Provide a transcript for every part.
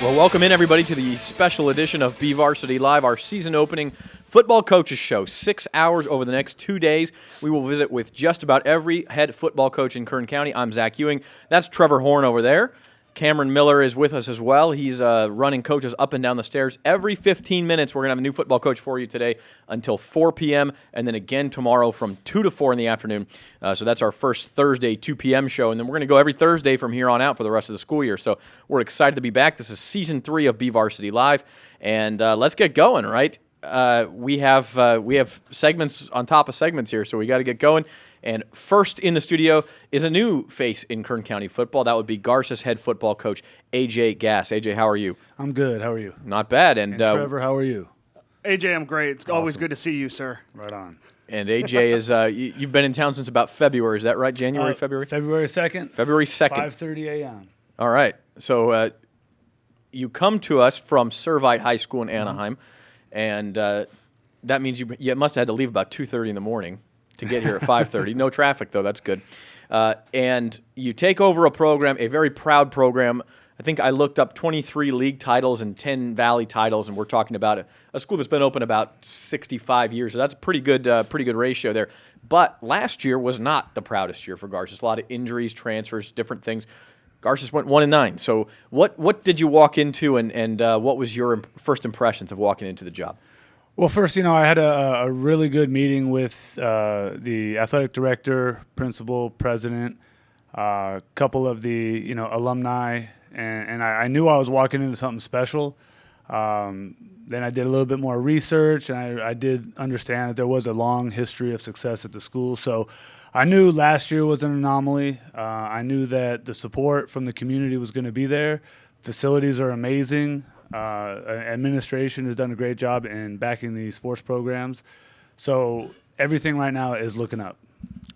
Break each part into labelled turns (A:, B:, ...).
A: Well, welcome in, everybody, to the special edition of BVarsity Live, our season-opening football coaches show. 6 hours over the next 2 days. We will visit with just about every head football coach in Kern County. I'm Zach Ewing. That's Trevor Horn over there. Cameron Miller is with us as well. He's running coaches up and down the stairs. Every 15 minutes, we're going to have a new football coach for you today until 4 p.m., and then again tomorrow from 2 to 4 in the afternoon. So that's our first Thursday, 2 p.m. show, and then we're going to go every Thursday from here on out for the rest of the school year. So we're excited to be back. This is Season 3 of BVarsity Live, and let's get going, right? We have segments on top of segments here, so we got to get going. And first in the studio is a new face in Kern County football. That would be Garces head football coach AJ Gass. AJ, how are you?
B: I'm good. How are you?
A: Not bad. And
B: Trevor, how are you?
C: AJ, I'm great. It's always good to see you, sir.
B: Right on.
A: And AJ is you've been in town since about February. Is that right? January, February?
B: February 2nd.
A: February 2nd.
B: 5:30 a.m.
A: All right. So you come to us from Servite High School in Anaheim, and that means you must have had to leave about 2:30 in the morning to get here at 5:30. No traffic, though. That's good. And you take over a program, a very proud program. I think I looked up 23 league titles and 10 Valley titles, and we're talking about a school that's been open about 65 years. So that's a pretty good ratio there. But last year was not the proudest year for Garces. A lot of injuries, transfers, different things. Garces went 1-9. So what did you walk into, and what was your first impressions of walking into the job?
B: Well, first, I had a really good meeting with the athletic director, principal, president, a couple of the alumni, and I knew I was walking into something special. Then I did a little bit more research, and I did understand that there was a long history of success at the school. So I knew last year was an anomaly. I knew that the support from the community was going to be there. Facilities are amazing. Administration has done a great job in backing the sports programs. So everything right now is looking up.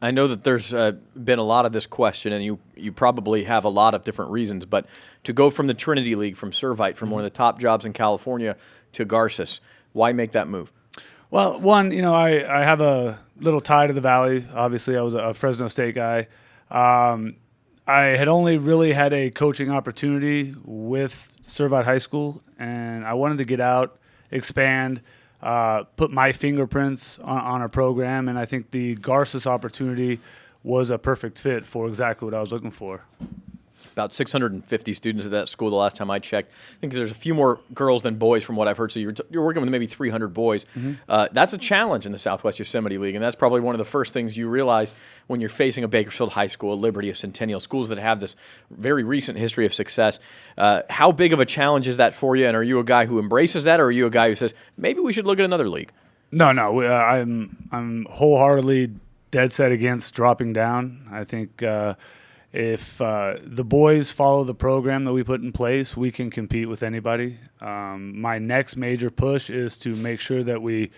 A: I know that there's been a lot of this question, and you probably have a lot of different reasons, but to go from the Trinity League, from Servite, from one of the top jobs in California, to Garces, why make that move?
B: Well, one, I have a little tie to the Valley. Obviously, I was a Fresno State guy. I had only really had a coaching opportunity with Servite High School, and I wanted to get out, expand, put my fingerprints on a program, and I think the Garces opportunity was a perfect fit for exactly what I was looking for.
A: About 650 students at that school the last time I checked. I think there's a few more girls than boys from what I've heard, so you're working with maybe 300 boys. Mm-hmm. That's a challenge in the Southwest Yosemite League, and that's probably one of the first things you realize when you're facing a Bakersfield High School, a Liberty, a Centennial, schools that have this very recent history of success. How big of a challenge is that for you, and are you a guy who embraces that, or are you a guy who says, maybe we should look at another league?
B: No, I'm wholeheartedly dead set against dropping down. I think if the boys follow the program that we put in place, we can compete with anybody. My next major push is to make sure that we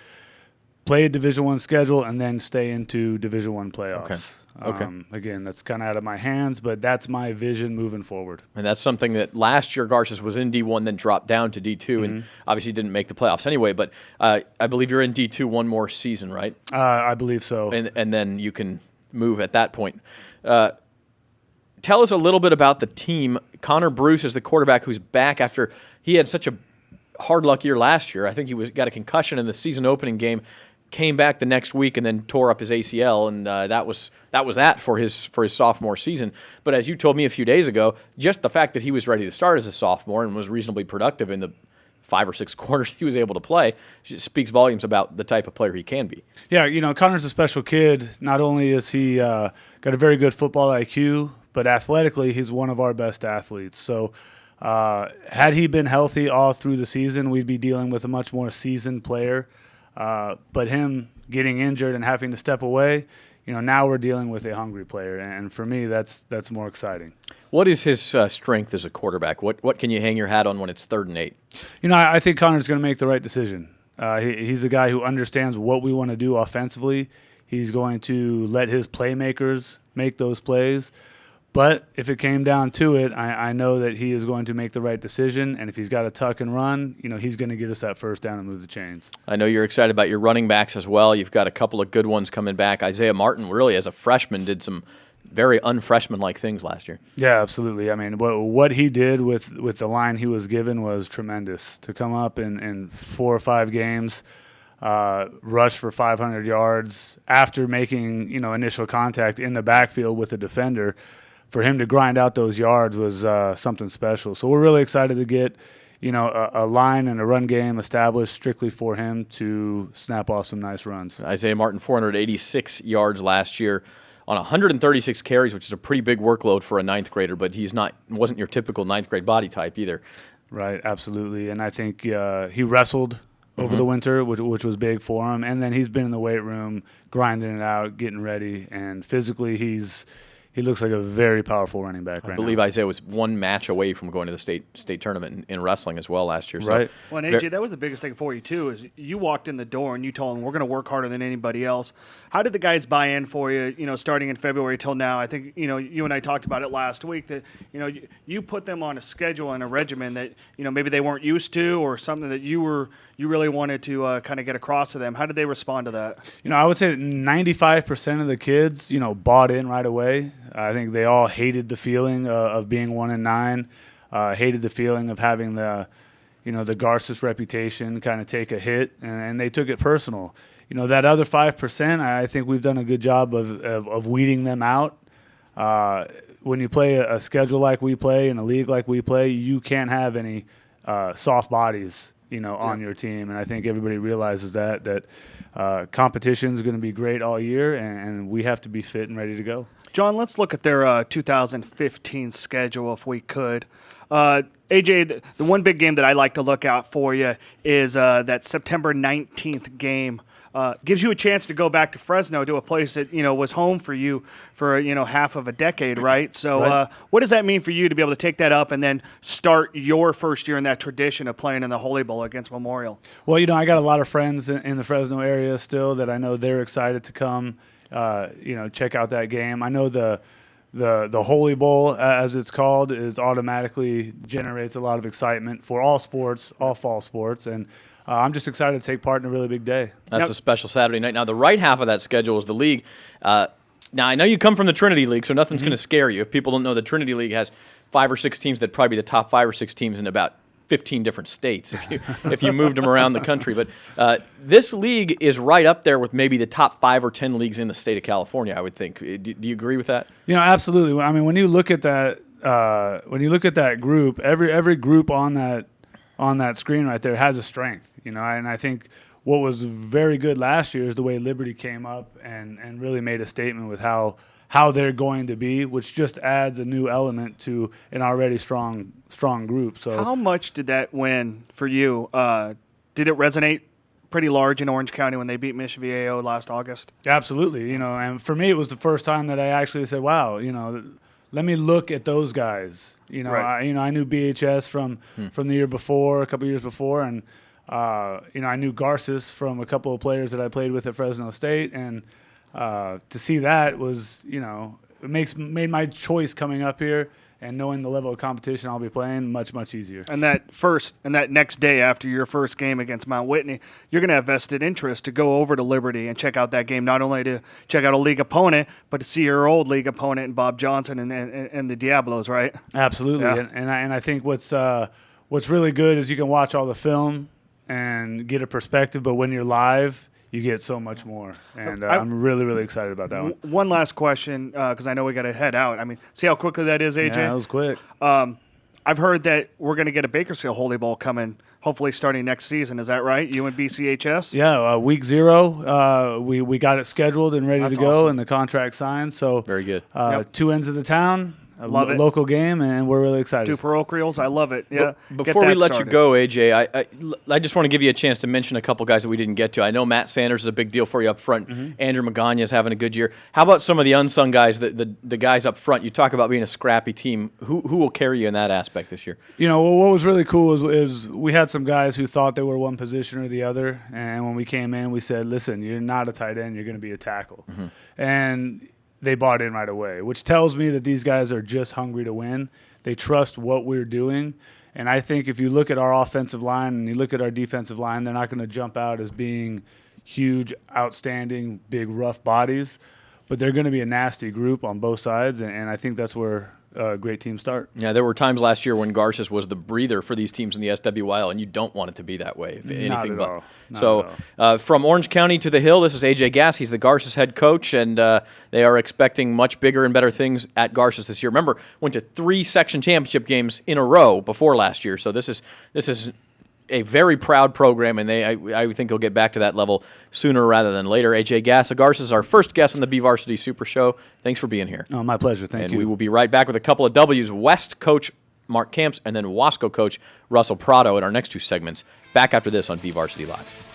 B: play a Division I schedule and then stay into Division I playoffs.
A: Okay.
B: Again, that's kind of out of my hands, but that's my vision moving forward.
A: And that's something that last year Garces was in D1, then dropped down to D2, and obviously didn't make the playoffs anyway. But I believe you're in D2 one more season, right?
B: I believe so.
A: And then you can move at that point. Tell us a little bit about the team. Connor Bruce is the quarterback who's back after he had such a hard luck year last year. I think he got a concussion in the season opening game, came back the next week and then tore up his ACL, and that was that for his sophomore season. But as you told me a few days ago, just the fact that he was ready to start as a sophomore and was reasonably productive in the 5 or 6 quarters he was able to play speaks volumes about the type of player he can be.
B: Yeah, Connor's a special kid. Not only is he got a very good football IQ, but athletically, he's one of our best athletes. So had he been healthy all through the season, we'd be dealing with a much more seasoned player. But him getting injured and having to step away, now we're dealing with a hungry player. And for me, that's more exciting.
A: What is his strength as a quarterback? What can you hang your hat on when it's 3rd and 8?
B: I think Connor's going to make the right decision. He's a guy who understands what we want to do offensively. He's going to let his playmakers make those plays. But if it came down to it, I know that he is going to make the right decision, and if he's got to tuck and run, he's going to get us that first down and move the chains.
A: I know you're excited about your running backs as well. You've got a couple of good ones coming back. Isaiah Martin, really, as a freshman, did some very unfreshman-like things last year.
B: Yeah, absolutely. I mean, what he did with the line he was given was tremendous. To come up in 4 or 5 games, rush for 500 yards after making initial contact in the backfield with the defender, for him to grind out those yards was something special. So we're really excited to get a line and a run game established strictly for him to snap off some nice runs.
A: Isaiah Martin, 486 yards last year on 136 carries, which is a pretty big workload for a ninth grader, but wasn't your typical ninth grade body type either.
B: Right, absolutely. And I think he wrestled over the winter, which was big for him. And then he's been in the weight room, grinding it out, getting ready. And physically, he looks like a very powerful running back right now.
A: I believe Isaiah was one match away from going to the state tournament in wrestling as well last year.
B: Right.
A: So,
C: well, and AJ, that was the biggest thing for you, too, is you walked in the door and you told them, we're going to work harder than anybody else. How did the guys buy in for you, starting in February till now? I think, you and I talked about it last week that, you put them on a schedule and a regimen that, maybe they weren't used to, or something that you really wanted to kind of get across to them. How did they respond to that?
B: I would say 95% of the kids, bought in right away. I think they all hated the feeling of being 1-9, hated the feeling of having the Garces reputation kind of take a hit, and they took it personal. That other 5%, I think we've done a good job of weeding them out. When you play a schedule like we play in a league like we play, you can't have any soft bodies on your team. And I think everybody realizes that competition is going to be great all year, and we have to be fit and ready to go.
C: John, let's look at their 2015 schedule if we could. AJ, the one big game that I like to look out for you is that September 19th game. Gives you a chance to go back to Fresno, to a place that was home for you for half of a decade, right? So,
B: Right.
C: What does that mean for you to be able to take that up and then start your first year in that tradition of playing in the Holy Bowl against Memorial?
B: Well, I got a lot of friends in the Fresno area still that I know they're excited to come, check out that game. I know the Holy Bowl, as it's called, is automatically generates a lot of excitement for all sports, all fall sports, and I'm just excited to take part in a really big day.
A: That's a special Saturday night. Now, the right half of that schedule is the league. Now, I know you come from the Trinity League, so nothing's going to scare you. If people don't know, the Trinity League has 5 or 6 teams that probably be the top 5 or 6 teams in about 15 different states if you moved them around the country. But this league is right up there with maybe the top 5 or 10 leagues in the state of California, I would think. Do you agree with that?
B: Absolutely. I mean, when you look at that group, every group on that screen right there has a strength, and I think what was very good last year is the way Liberty came up and really made a statement with how they're going to be, which just adds a new element to an already strong group. So
C: how much did that win for you? Did it resonate pretty large in Orange County when they beat Mission Viejo last August?
B: Absolutely. And for me, it was the first time that I actually said, wow, let me look at those guys.
C: Right.
B: I knew BHS from the year before, a couple years before, and I knew Garces from a couple of players that I played with at Fresno State, and to see that was, it made my choice coming up here and knowing the level of competition I'll be playing much, much easier.
C: And that next day after your first game against Mount Whitney, you're going to have vested interest to go over to Liberty and check out that game, not only to check out a league opponent, but to see your old league opponent in Bob Johnson and the Diablos, right?
B: Absolutely.
C: Yeah.
B: And I think what's really good is you can watch all the film and get a perspective, but when you're live, you get so much more. And I'm really, really excited about that one.
C: One last question, because I know we got to head out. I mean, see how quickly that is, AJ?
B: Yeah, that was quick.
C: I've heard that we're going to get a Bakersfield Holy Bowl coming, hopefully starting next season. Is that right? You and BCHS?
B: Yeah, week 0, we got it scheduled and ready
C: That's
B: to go,
C: awesome.
B: and the contract signed. So
A: Very good.
C: Yep.
B: 2 ends of the town, a
C: Love it.
B: local game, and we're really excited.
C: 2 parochials. I love it. Yeah.
A: Before we let you go, AJ, I just want to give you a chance to mention a couple guys that we didn't get to. I know Matt Sanders is a big deal for you up front. Andrew Magana is having a good year. How about some of the unsung guys, the guys up front? You talk about being a scrappy team. Who will carry you in that aspect this year?
B: What was really cool is we had some guys who thought they were one position or the other, and when we came in, we said, listen, you're not a tight end, you're going to be a tackle. And they bought in right away, which tells me that these guys are just hungry to win. They trust what we're doing. And I think if you look at our offensive line and you look at our defensive line, they're not going to jump out as being huge, outstanding, big, rough bodies. but they're going to be a nasty group on both sides, and I think that's where great teams start.
A: Yeah, there were times last year when Garces was the breather for these teams in the SWYL, and you don't want it to be that way, if anything but. So, from Orange County to the Hill, this is AJ Gass. He's the Garces head coach, and they are expecting much bigger and better things at Garces this year. Remember, went to 3 section championship games in a row before last year, so this is a very proud program, and I think they'll get back to that level sooner rather than later. AJ Gass of Garces is our first guest on the BVarsity Super Show. Thanks for being here.
B: Oh, my pleasure. Thank you.
A: And we will be right back with a couple of W's. West coach Mark Camps and then Wasco coach Russell Prado in our next 2 segments. Back after this on BVarsity Live.